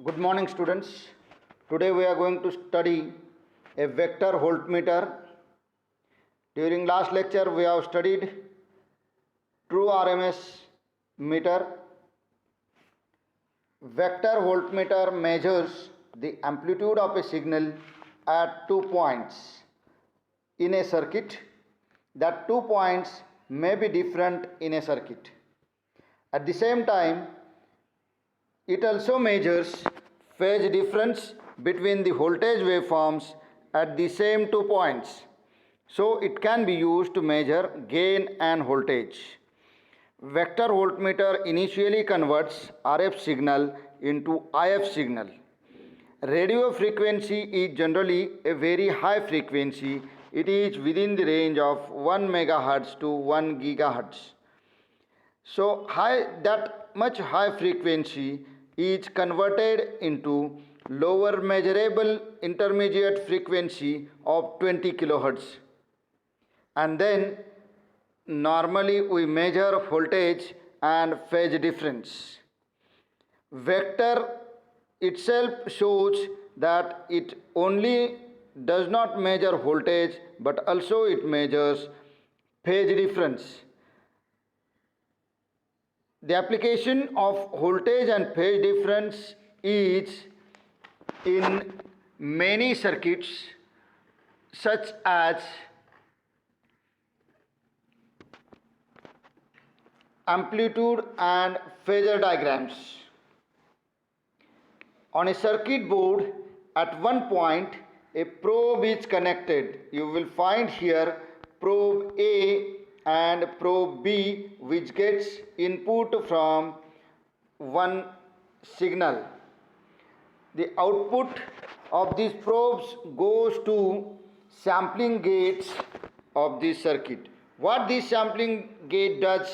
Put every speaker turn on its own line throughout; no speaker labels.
Good morning, students. Today we are going to study a vector voltmeter. During last lecture we have studied true RMS meter. Vector voltmeter measures the amplitude of a signal at 2 points in a circuit. That 2 points may be different in a circuit. At the same time, it also measures phase difference between the voltage waveforms at the same 2 points. So it can be used to measure gain and voltage. Vector voltmeter initially converts RF signal into IF signal. Radio frequency is generally a very high frequency. It is within the range of 1 megahertz to 1 gigahertz. So that much high frequency is converted into lower measurable intermediate frequency of 20 kilohertz. And then normally we measure voltage and phase difference. Vector itself shows that it only does not measure voltage but also it measures phase difference. The application of voltage and phase difference is in many circuits such as amplitude and phasor diagrams. On a circuit board, at one point a probe is connected. You will find here probe A and probe B, which gets input from one signal. The output of these probes goes to sampling gates of this circuit. What this sampling gate does?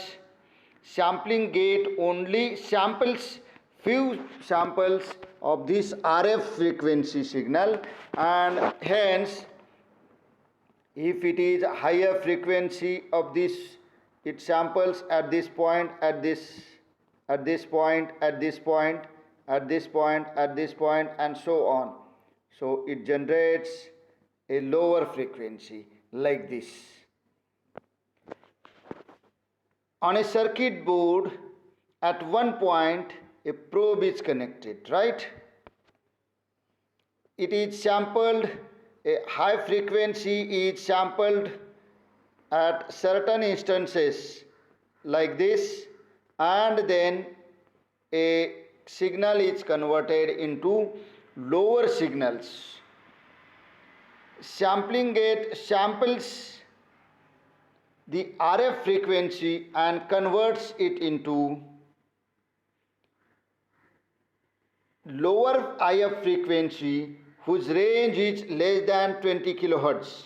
Sampling gate only samples few samples of this RF frequency signal, and hence if it is higher frequency of this, it samples at this point, at this point, at this point, at this point, at this point, and so on. So it generates a lower frequency like this. On a circuit board, at one point a probe is connected, right? It is sampled, a high frequency is sampled at certain instances like this, and then a signal is converted into lower signals. Sampling gate samples the RF frequency and converts it into lower IF frequency whose range is less than 20 kilohertz.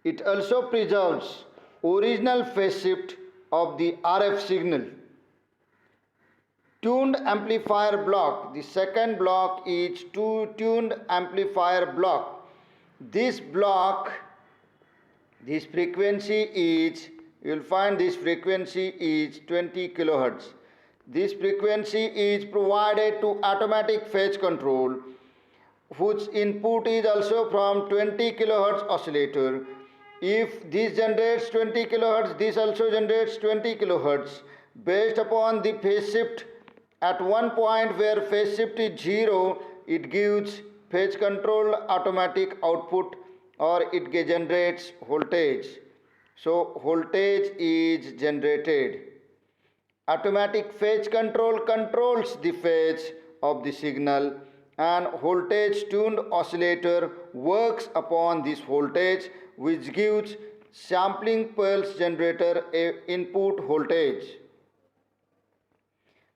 It also preserves original phase shift of the RF signal. Tuned amplifier block. The second block is tuned amplifier block. This block, this frequency is, you will find this frequency is 20 kilohertz. This frequency is provided to automatic phase control, whose input is also from 20 kilohertz oscillator. If this generates 20 kilohertz, this also generates 20 kilohertz. Based upon the phase shift, at one point where phase shift is 0, it gives phase control automatic output, or it generates voltage. So voltage is generated. Automatic phase control controls the phase of the signal, and voltage tuned oscillator works upon this voltage, which gives sampling pulse generator a input voltage.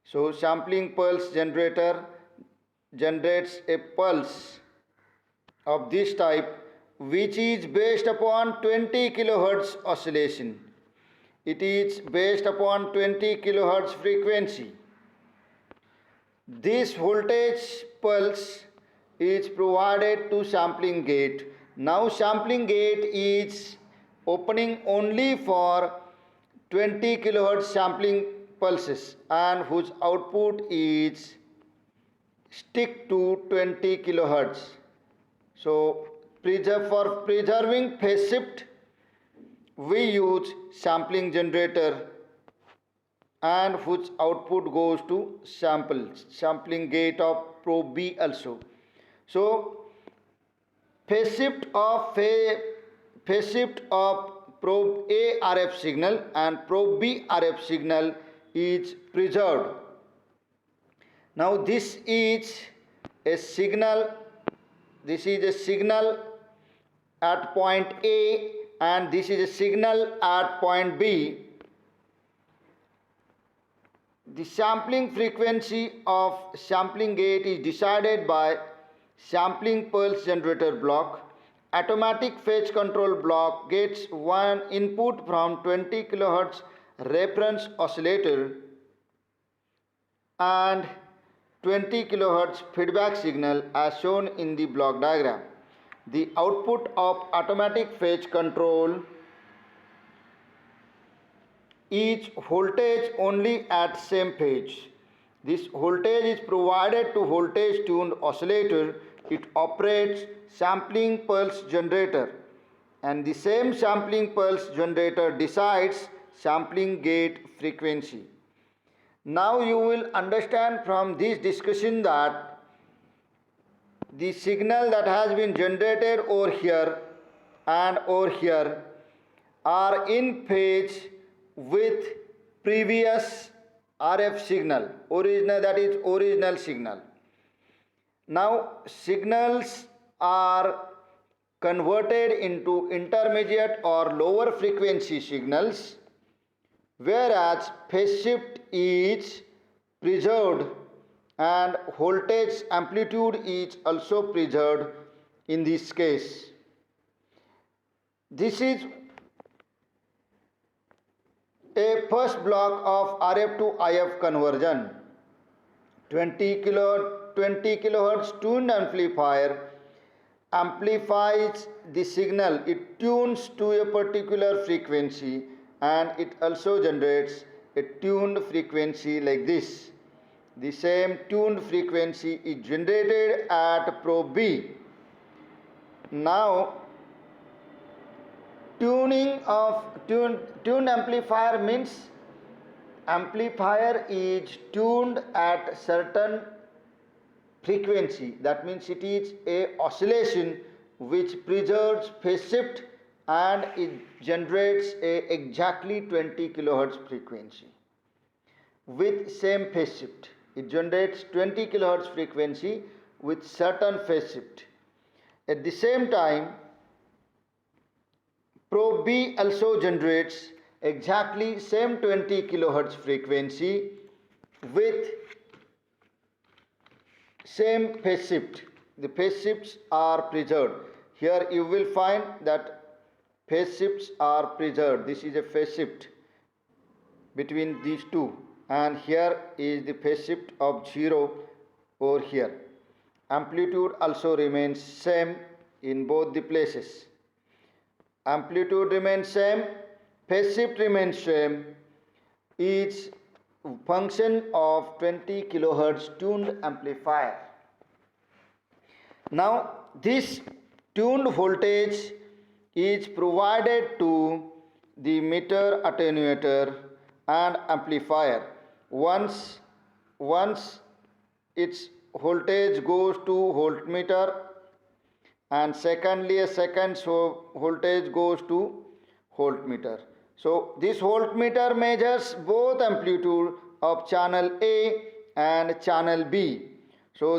So sampling pulse generator generates a pulse of this type, which is based upon 20 kilohertz oscillation. It is based upon 20 kilohertz frequency. This voltage pulse is provided to sampling gate. Now sampling gate is opening only for 20 kilohertz sampling pulses, and whose output is stick to 20 kilohertz. So for preserving phase shift, we use sampling generator, and whose output goes to sampling gate of probe B also. So phase shift of probe A RF signal and probe B RF signal is preserved. Now this is a signal at point A, and this is a signal at point B. The sampling frequency of sampling gate is decided by sampling pulse generator block. Automatic phase control block gets one input from 20 kHz reference oscillator and 20 kHz feedback signal as shown in the block diagram. The output of automatic phase control is voltage only at same phase. This voltage is provided to voltage tuned oscillator. It operates sampling pulse generator, and the same sampling pulse generator decides sampling gate frequency. Now you will understand from this discussion that the signal that has been generated over here and over here are in phase with previous RF signal, original signal. Now signals are converted into intermediate or lower frequency signals, whereas phase shift is preserved and voltage amplitude is also preserved in this case. This is a first block of RF to IF conversion. 20 kHz tuned amplifier amplifies the signal. It tunes to a particular frequency, and it also generates a tuned frequency like this. The same tuned frequency is generated at probe B. Now tuned amplifier means amplifier is tuned at certain frequency. That means it is a oscillation which preserves phase shift, and it generates a exactly 20 kHz frequency with same phase shift. It generates 20 kHz frequency with certain phase shift. At the same time, probe B also generates exactly same 20 kHz frequency with same phase shift. The phase shifts are preserved. Here you will find that phase shifts are preserved. This is a phase shift between these two, and here is the phase shift of 0 over here. Amplitude also remains same in both the places. Amplitude remains same, phase shift remains same. Each function of 20 kHz tuned amplifier. Now this tuned voltage is provided to the meter, attenuator and amplifier. Once its voltage goes to voltmeter, and secondly a second voltage goes to voltmeter. So this voltmeter measures both amplitude of channel A and channel B. So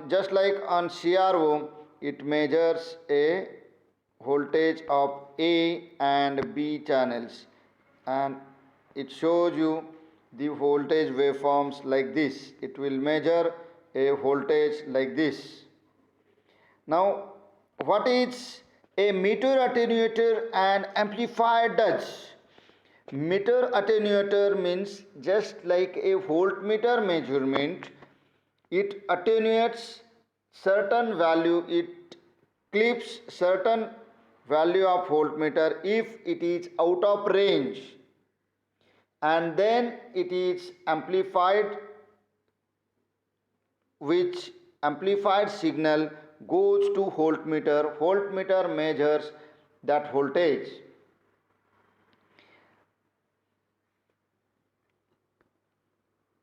just like on CRO, it measures a voltage of A and B channels, and it shows you the voltage waveforms like this. It will measure a voltage like this. Now what is a meter, attenuator and amplifier does? Meter attenuator means just like a voltmeter measurement, it attenuates certain value, it clips certain value of voltmeter if it is out of range, and then it is amplified which amplified signal goes to voltmeter. Voltmeter measures that voltage.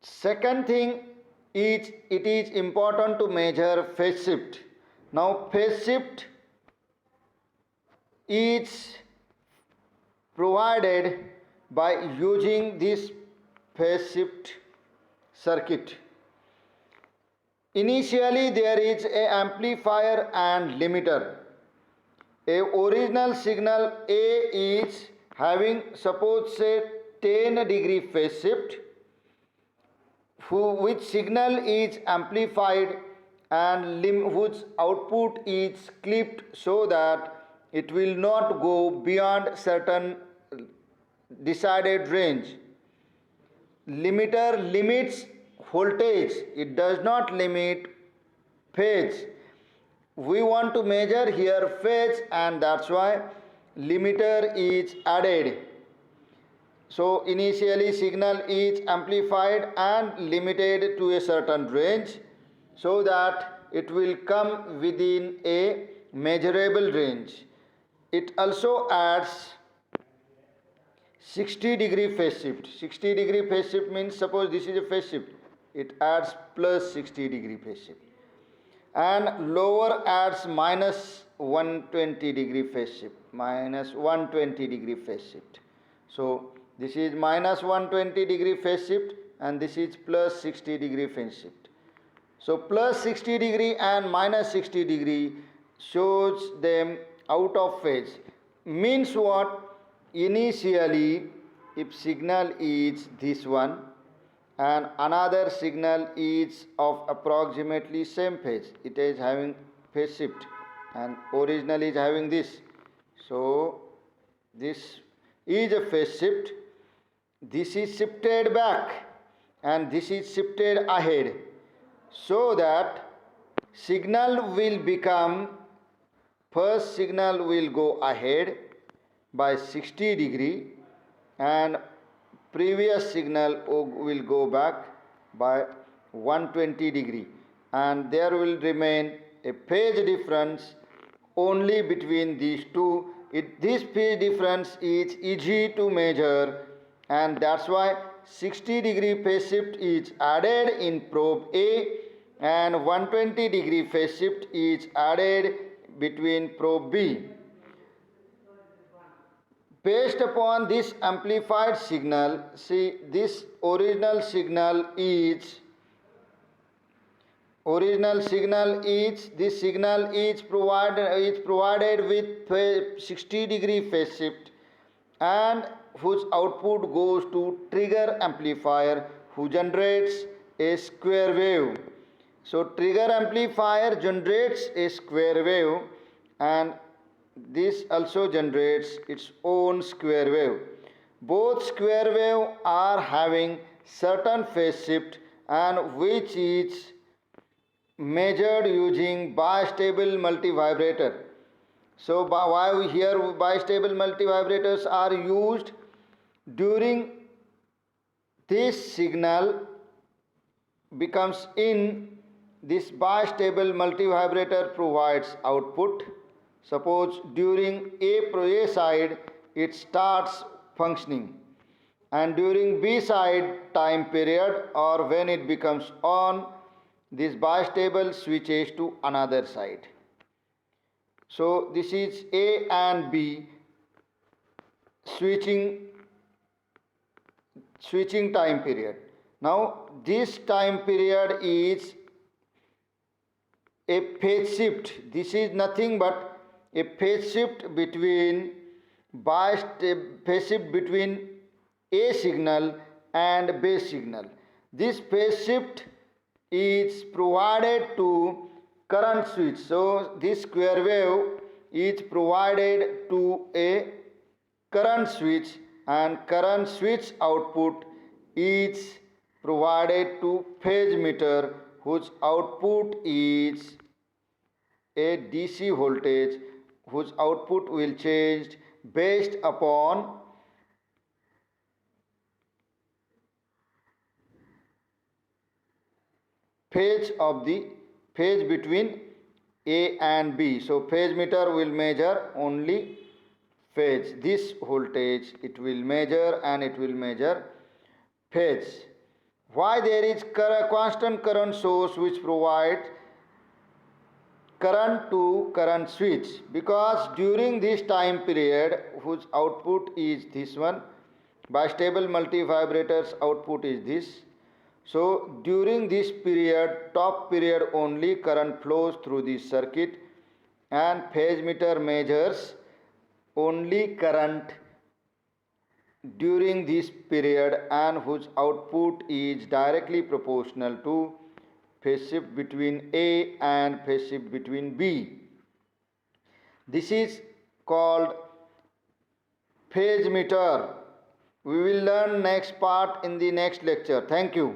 Second thing is it is important to measure phase shift. Now phase shift is provided by using this phase shift circuit. Initially there is a amplifier and limiter. A original signal A is having suppose say 10-degree phase shift, which signal is amplified and whose output is clipped so that it will not go beyond certain decided range. Limiter limits voltage, it does not limit phase. We want to measure here phase, and that's why limiter is added. So initially signal is amplified and limited to a certain range so that it will come within a measurable range. It also adds 60-degree phase shift. 60-degree phase shift means suppose this is a phase shift, it adds plus 60-degree phase shift. And lower adds minus 120-degree phase shift, minus 120-degree phase shift. So this is minus 120-degree phase shift and this is plus 60-degree phase shift. So plus 60-degree and minus 60-degree shows them out of phase. Means what? Initially if signal is this one and another signal is of approximately same phase, it is having phase shift and original is having this. So this is a phase shift. This is shifted back and this is shifted ahead so that signal will become, first signal will go ahead by 60-degree and previous signal will go back by 120-degree, and there will remain a phase difference only between these two. This phase difference is easy to measure, and that's why 60-degree phase shift is added in probe A and 120-degree phase shift is added between probe B. Based upon this amplified signal, see this original signal is this signal is provided with 60-degree phase shift and whose output goes to trigger amplifier who generates a square wave. So trigger amplifier generates a square wave and this also generates its own square wave. Both square wave are having certain phase shift and which is measured using bistable multivibrator. So why here bistable multivibrators are used? During this signal becomes in, this bistable multivibrator provides output. Suppose during A side it starts functioning and during B side time period or when it becomes on, this bistable switches to another side. So this is A and B switching time period. Now this time period is a phase shift. This is nothing but a phase shift between A signal and base signal. This phase shift is provided to current switch. So this square wave is provided to a current switch and current switch output is provided to phase meter whose output is a DC voltage whose output will change based upon phase between A and B. So phase meter will measure only phase. This voltage it will measure, and it will measure phase. Why there is constant current source which provides current to current switch? Because during this time period whose output is this one, bistable multivibrators output is this. So during this period, top period only, current flows through this circuit, and phase meter measures only current during this period, and whose output is directly proportional to phase shift between A and phase shift between B. This is called phase meter. We will learn next part in the next lecture. Thank you.